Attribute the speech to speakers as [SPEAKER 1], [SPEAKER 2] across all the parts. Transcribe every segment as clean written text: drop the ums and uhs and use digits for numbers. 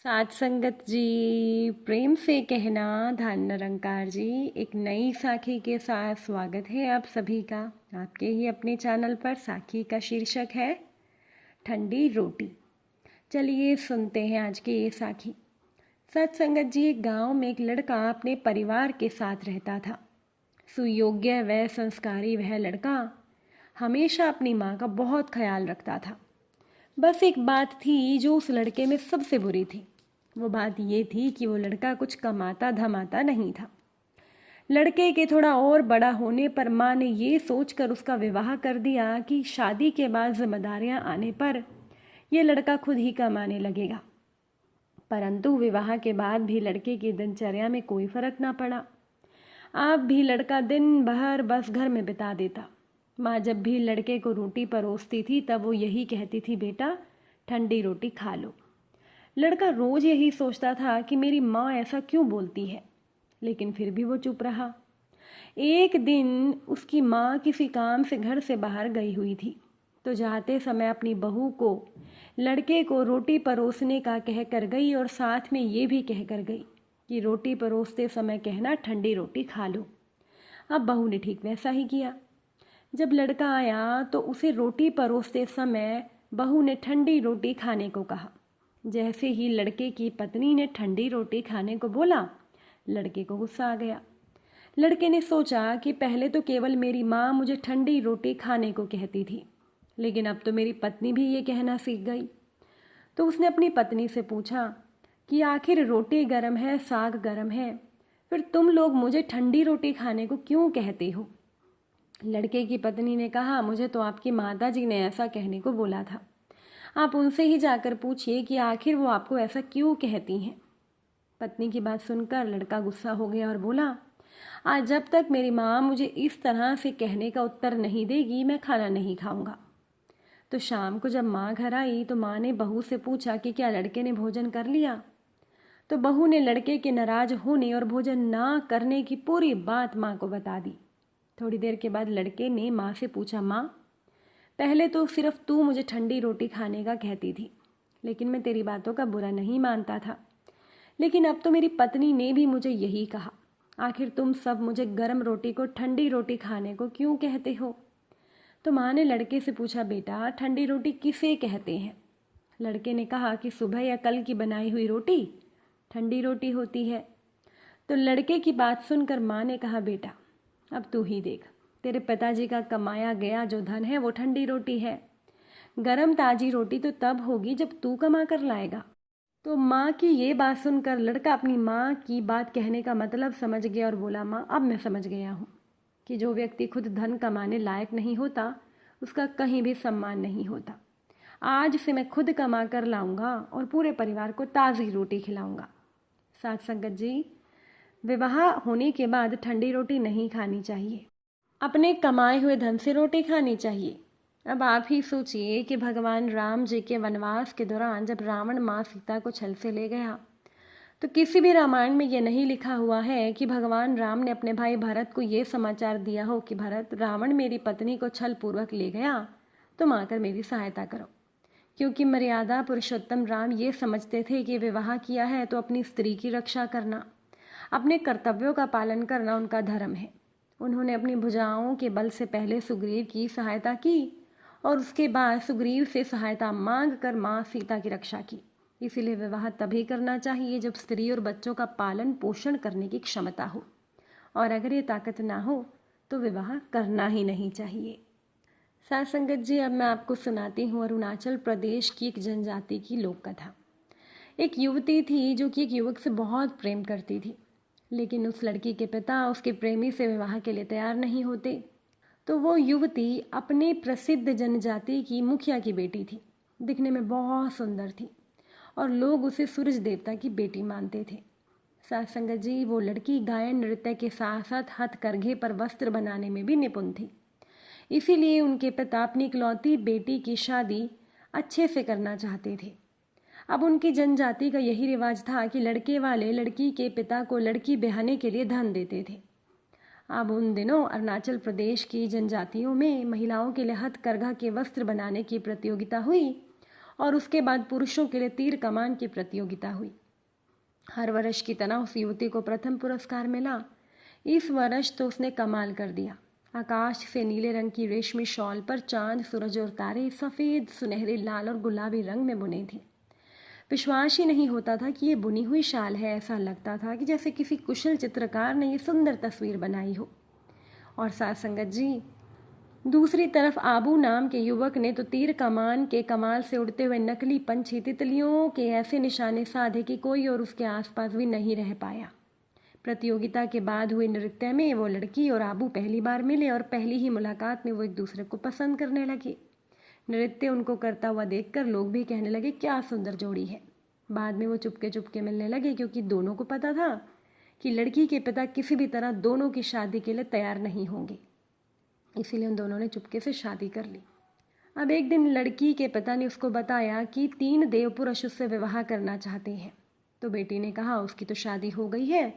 [SPEAKER 1] साथ संगत जी, प्रेम से कहना धन निरंकार जी। एक नई साखी के साथ स्वागत है आप सभी का आपके ही अपने चैनल पर। साखी का शीर्षक है ठंडी रोटी। चलिए सुनते हैं आज की ये साखी। सत्संगत जी, एक गांव में एक लड़का अपने परिवार के साथ रहता था। सुयोग्य व संस्कारी वह लड़का हमेशा अपनी माँ का बहुत ख्याल रखता था। बस एक बात थी जो उस लड़के में सबसे बुरी थी। वो बात ये थी कि वो लड़का कुछ कमाता धमाता नहीं था। लड़के के थोड़ा और बड़ा होने पर माँ ने ये सोचकर उसका विवाह कर दिया कि शादी के बाद जिम्मेदारियां आने पर यह लड़का खुद ही कमाने लगेगा। परंतु विवाह के बाद भी लड़के की दिनचर्या में कोई फर्क ना पड़ा। आप भी लड़का दिन भर बस घर में बिता देता। माँ जब भी लड़के को रोटी परोसती थी तब वो यही कहती थी, बेटा ठंडी रोटी खा लो। लड़का रोज यही सोचता था कि मेरी माँ ऐसा क्यों बोलती है, लेकिन फिर भी वो चुप रहा। एक दिन उसकी माँ किसी काम से घर से बाहर गई हुई थी, तो जाते समय अपनी बहू को लड़के को रोटी परोसने का कह कर गई और साथ में ये भी कह कर गई कि रोटी परोसते समय कहना ठंडी रोटी खा लो। अब बहू ने ठीक वैसा ही किया। जब लड़का आया तो उसे रोटी परोसते समय बहू ने ठंडी रोटी खाने को कहा। जैसे ही लड़के की पत्नी ने ठंडी रोटी खाने को बोला, लड़के को गुस्सा आ गया। लड़के ने सोचा कि पहले तो केवल मेरी माँ मुझे ठंडी रोटी खाने को कहती थी, लेकिन अब तो मेरी पत्नी भी ये कहना सीख गई। तो उसने अपनी पत्नी से पूछा कि आखिर रोटी गर्म है, साग गर्म है, फिर तुम लोग मुझे ठंडी रोटी खाने को क्यों कहते हो? लड़के की पत्नी ने कहा, मुझे तो आपकी माता जी ने ऐसा कहने को बोला था। आप उनसे ही जाकर पूछिए कि आखिर वो आपको ऐसा क्यों कहती हैं। पत्नी की बात सुनकर लड़का गुस्सा हो गया और बोला, आज जब तक मेरी माँ मुझे इस तरह से कहने का उत्तर नहीं देगी मैं खाना नहीं खाऊंगा। तो शाम को जब माँ घर आई तो माँ ने बहू से पूछा कि क्या लड़के ने भोजन कर लिया। तो बहू ने लड़के के नाराज होने और भोजन ना करने की पूरी बात माँ को बता दी। थोड़ी देर के बाद लड़के ने माँ से पूछा, माँ पहले तो सिर्फ तू मुझे ठंडी रोटी खाने का कहती थी, लेकिन मैं तेरी बातों का बुरा नहीं मानता था, लेकिन अब तो मेरी पत्नी ने भी मुझे यही कहा। आखिर तुम सब मुझे गर्म रोटी को ठंडी रोटी खाने को क्यों कहते हो? तो माँ ने लड़के से पूछा, बेटा ठंडी रोटी किसे कहते हैं? लड़के ने कहा कि सुबह या कल की बनाई हुई रोटी ठंडी रोटी होती है। तो लड़के की बात सुनकर माँ ने कहा, बेटा अब तू ही देख, तेरे पिताजी का कमाया गया जो धन है वो ठंडी रोटी है। गरम ताजी रोटी तो तब होगी जब तू कमा कर लाएगा। तो माँ की ये बात सुनकर लड़का अपनी माँ की बात कहने का मतलब समझ गया और बोला, माँ अब मैं समझ गया हूँ कि जो व्यक्ति खुद धन कमाने लायक नहीं होता उसका कहीं भी सम्मान नहीं होता। आज से मैं खुद कमा कर लाऊंगा और पूरे परिवार को ताज़ी रोटी खिलाऊंगा। साथ संगत जी, विवाह होने के बाद ठंडी रोटी नहीं खानी चाहिए, अपने कमाए हुए धन से रोटी खानी चाहिए। अब आप ही सोचिए कि भगवान राम जी के वनवास के दौरान जब रावण माँ सीता को छल से ले गया, तो किसी भी रामायण में ये नहीं लिखा हुआ है कि भगवान राम ने अपने भाई भरत को ये समाचार दिया हो कि भरत, रावण मेरी पत्नी को छल पूर्वक ले गया, तुम आकर मेरी सहायता करो। क्योंकि मर्यादा पुरुषोत्तम राम ये समझते थे कि विवाह किया है तो अपनी स्त्री की रक्षा करना, अपने कर्तव्यों का पालन करना उनका धर्म है। उन्होंने अपनी भुजाओं के बल से पहले सुग्रीव की सहायता की और उसके बाद सुग्रीव से सहायता मांग कर माँ सीता की रक्षा की। इसीलिए विवाह तभी करना चाहिए जब स्त्री और बच्चों का पालन पोषण करने की क्षमता हो, और अगर ये ताकत ना हो तो विवाह करना ही नहीं चाहिए। साथ संगत जी, अब मैं आपको सुनाती हूँ अरुणाचल प्रदेश की एक जनजाति की लोक कथा। एक युवती थी जो कि एक युवक से बहुत प्रेम करती थी, लेकिन उस लड़की के पिता उसके प्रेमी से विवाह के लिए तैयार नहीं होते। तो वो युवती अपने प्रसिद्ध जनजाति की मुखिया की बेटी थी। दिखने में बहुत सुंदर थी और लोग उसे सूरज देवता की बेटी मानते थे। साथ संगत जी, वो लड़की गायन नृत्य के साथ साथ हथकरघे पर वस्त्र बनाने में भी निपुण थी। इसीलिए उनके पिता अपनी इकलौती बेटी की शादी अच्छे से करना चाहते थे। अब उनकी जनजाति का यही रिवाज था कि लड़के वाले लड़की के पिता को लड़की ब्याहने के लिए धन देते थे। अब उन दिनों अरुणाचल प्रदेश की जनजातियों में महिलाओं के लिए हथकरघा के वस्त्र बनाने की प्रतियोगिता हुई और उसके बाद पुरुषों के लिए तीर कमान की प्रतियोगिता हुई। हर वर्ष की तरह उस युवती को प्रथम पुरस्कार मिला। इस वर्ष तो उसने कमाल कर दिया। आकाश से नीले रंग की रेशमी शॉल पर चांद, सूरज और तारे सफ़ेद, सुनहरे, लाल और गुलाबी रंग में बुने थे। विश्वास ही नहीं होता था कि ये बुनी हुई शाल है। ऐसा लगता था कि जैसे किसी कुशल चित्रकार ने ये सुंदर तस्वीर बनाई हो। और साथ संगत जी, दूसरी तरफ आबू नाम के युवक ने तो तीर कमान के कमाल से उड़ते हुए नकली पंछी तितलियों के ऐसे निशाने साधे कि कोई और उसके आसपास भी नहीं रह पाया। प्रतियोगिता के बाद हुए नृत्य में वो लड़की और आबू पहली बार मिले और पहली ही मुलाकात में वो एक दूसरे को पसंद करने लगे। नृत्य उनको करता हुआ देखकर लोग भी कहने लगे क्या सुंदर जोड़ी है। बाद में वो चुपके चुपके मिलने लगे, क्योंकि दोनों को पता था कि लड़की के पिता किसी भी तरह दोनों की शादी के लिए तैयार नहीं होंगे। इसीलिए उन दोनों ने चुपके से शादी कर ली। अब एक दिन लड़की के पिता ने उसको बताया कि 3 देव पुरुष उससे विवाह करना चाहते हैं। तो बेटी ने कहा उसकी तो शादी हो गई है।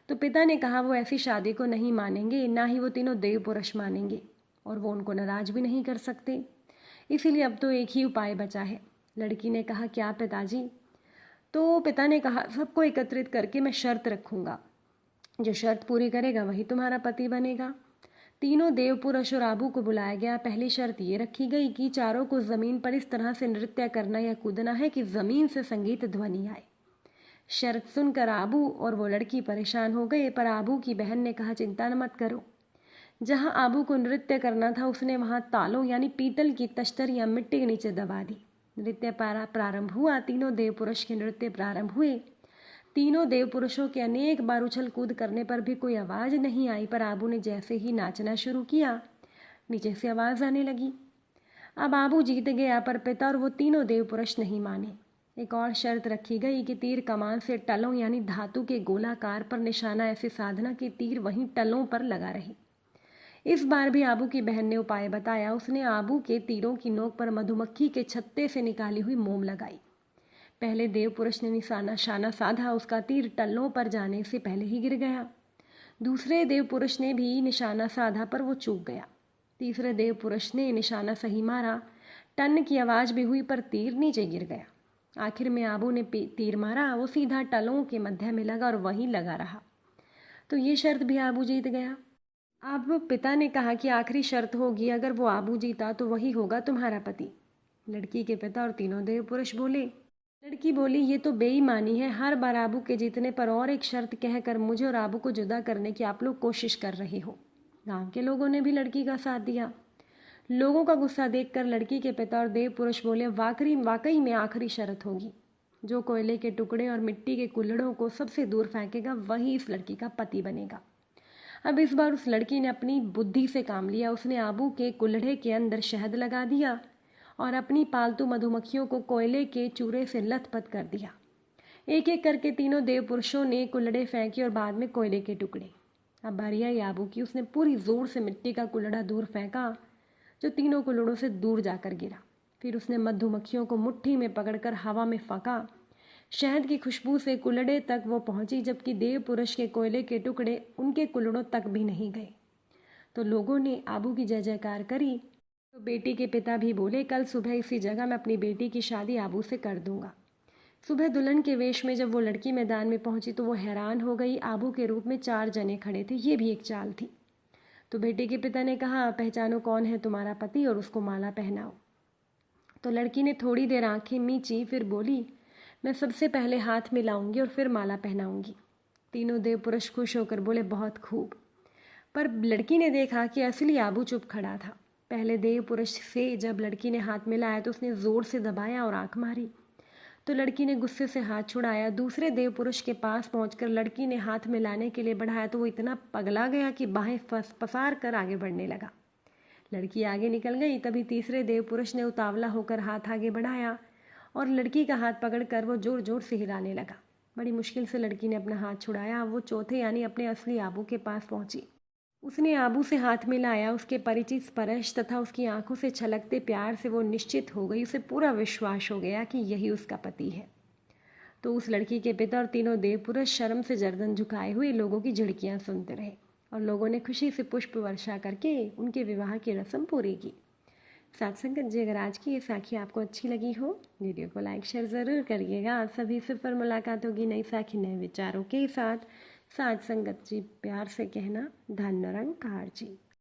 [SPEAKER 1] तो पिता ने कहा वो ऐसी शादी को नहीं मानेंगे, ना ही वो तीनों देव पुरुष मानेंगे, और वो उनको नाराज भी नहीं कर सकते। इसीलिए अब तो एक ही उपाय बचा है। लड़की ने कहा क्या पिताजी? तो पिता ने कहा सबको एकत्रित करके मैं शर्त रखूंगा, जो शर्त पूरी करेगा वही तुम्हारा पति बनेगा। तीनों देव पुरुष और आबू को बुलाया गया। पहली शर्त ये रखी गई कि चारों को जमीन पर इस तरह से नृत्य करना या कूदना है कि जमीन से संगीत ध्वनि आए। शर्त सुनकर आबू और वो लड़की परेशान हो गए, पर आबू की बहन ने कहा चिंता मत करो। जहां आबू को नृत्य करना था उसने वहां तालों यानी पीतल की तश्तरियां मिट्टी के नीचे दबा दी। नृत्य प्रारंभ हुआ। तीनों देव पुरुष के नृत्य प्रारंभ हुए। तीनों देव पुरुषों के अनेक बार उछल कूद करने पर भी कोई आवाज़ नहीं आई, पर आबू ने जैसे ही नाचना शुरू किया नीचे से आवाज़ आने लगी। अब आबू जीत गया, पर पिता और वो तीनों देव पुरुष नहीं माने। एक और शर्त रखी गई कि तीर कमान से टलों यानी धातु के गोलाकार पर निशाना ऐसे साधना कि तीर वहीं टलों पर लगा रहे। इस बार भी आबू की बहन ने उपाय बताया। उसने आबू के तीरों की नोक पर मधुमक्खी के छत्ते से निकाली हुई मोम लगाई। पहले देव पुरुष ने निशाना साधा, उसका तीर टल्लों पर जाने से पहले ही गिर गया। दूसरे देव पुरुष ने भी निशाना साधा, पर वो चूक गया। तीसरे देव पुरुष ने निशाना सही मारा, टन की आवाज़ भी हुई, पर तीर नीचे गिर गया। आखिर में आबू ने तीर मारा, वो सीधा टलों के मध्य में लगा और वहीं लगा रहा। तो ये शर्त भी आबू जीत गया। अब पिता ने कहा कि आखिरी शर्त होगी, अगर वो आबू जीता तो वही होगा तुम्हारा पति। लड़की के पिता और तीनों देव पुरुष बोले। लड़की बोली ये तो बेईमानी है। हर बार आबू के जीतने पर और एक शर्त कहकर मुझे और आबू को जुदा करने की आप लोग कोशिश कर रहे हो। गांव के लोगों ने भी लड़की का साथ दिया। लोगों का गुस्सा देखकर लड़की के पिता और देव पुरुष बोले वाकई में आखिरी शर्त होगी। जो कोयले के टुकड़े और मिट्टी के कुल्हड़ों को सबसे दूर फेंकेगा वही इस लड़की का पति बनेगा। अब इस बार उस लड़की ने अपनी बुद्धि से काम लिया। उसने आबू के कुल्हड़े के अंदर शहद लगा दिया और अपनी पालतू मधुमक्खियों को कोयले के चूरे से लथपथ कर दिया। एक एक करके तीनों देव पुरुषों ने कुल्हड़े फेंके और बाद में कोयले के टुकड़े। अब बारी आई आबू की। उसने पूरी जोर से मिट्टी का कुल्हड़ा दूर फेंका, जो तीनों कुल्हड़ों से दूर जाकर गिरा। फिर उसने मधुमक्खियों को मुट्ठी में पकड़कर हवा में फेंका। शहद की खुशबू से कुल्हड़े तक वो पहुंची, जबकि देव पुरुष के कोयले के टुकड़े उनके कुल्हड़ों तक भी नहीं गए। तो लोगों ने आबू की जय जयकार करी। तो बेटी के पिता भी बोले कल सुबह इसी जगह मैं अपनी बेटी की शादी आबू से कर दूंगा। सुबह दुल्हन के वेश में जब वो लड़की मैदान में पहुंची तो वो हैरान हो गई। आबू के रूप में 4 जने खड़े थे। ये भी एक चाल थी। तो बेटे के पिता ने कहा पहचानो कौन है तुम्हारा पति और उसको माला पहनाओ। तो लड़की ने थोड़ी देर आंखें मींची, फिर बोली मैं सबसे पहले हाथ मिलाऊंगी और फिर माला पहनाऊंगी। तीनों देव पुरुष खुश होकर बोले बहुत खूब। पर लड़की ने देखा कि असली आबू चुप खड़ा था। पहले देव पुरुष से जब लड़की ने हाथ मिलाया तो उसने जोर से दबाया और आंख मारी। तो लड़की ने गुस्से से हाथ छुड़ाया। दूसरे देव पुरुष के पास पहुंचकर लड़की ने हाथ मिलाने के लिए बढ़ाया तो वो इतना पगला गया कि बाहें पसार कर आगे बढ़ने लगा। लड़की आगे निकल गई। तभी तीसरे देव पुरुष ने उतावला होकर हाथ आगे बढ़ाया और लड़की का हाथ पकड़कर वो जोर जोर से हिलाने लगा। बड़ी मुश्किल से लड़की ने अपना हाथ छुड़ाया। वो चौथे यानी अपने असली आबू के पास पहुंची। उसने आबू से हाथ मिलाया। उसके परिचित स्पर्श तथा उसकी आंखों से छलकते प्यार से वो निश्चित हो गई। उसे पूरा विश्वास हो गया कि यही उसका पति है। तो उस लड़की के पिता और तीनों देव पुरुष शर्म से गर्दन झुकाए हुए लोगों की झिड़कियां सुनते रहे और लोगों ने खुशी से पुष्प वर्षा करके उनके विवाह की रस्म पूरी की। साथ संगत जी, अगर आज की ये साखी आपको अच्छी लगी हो, वीडियो को लाइक शेयर ज़रूर करिएगा। आप सभी से फिर मुलाकात होगी नई साखी नए विचारों के साथ। साथ संगत जी, प्यार से कहना धन निरंकार जी।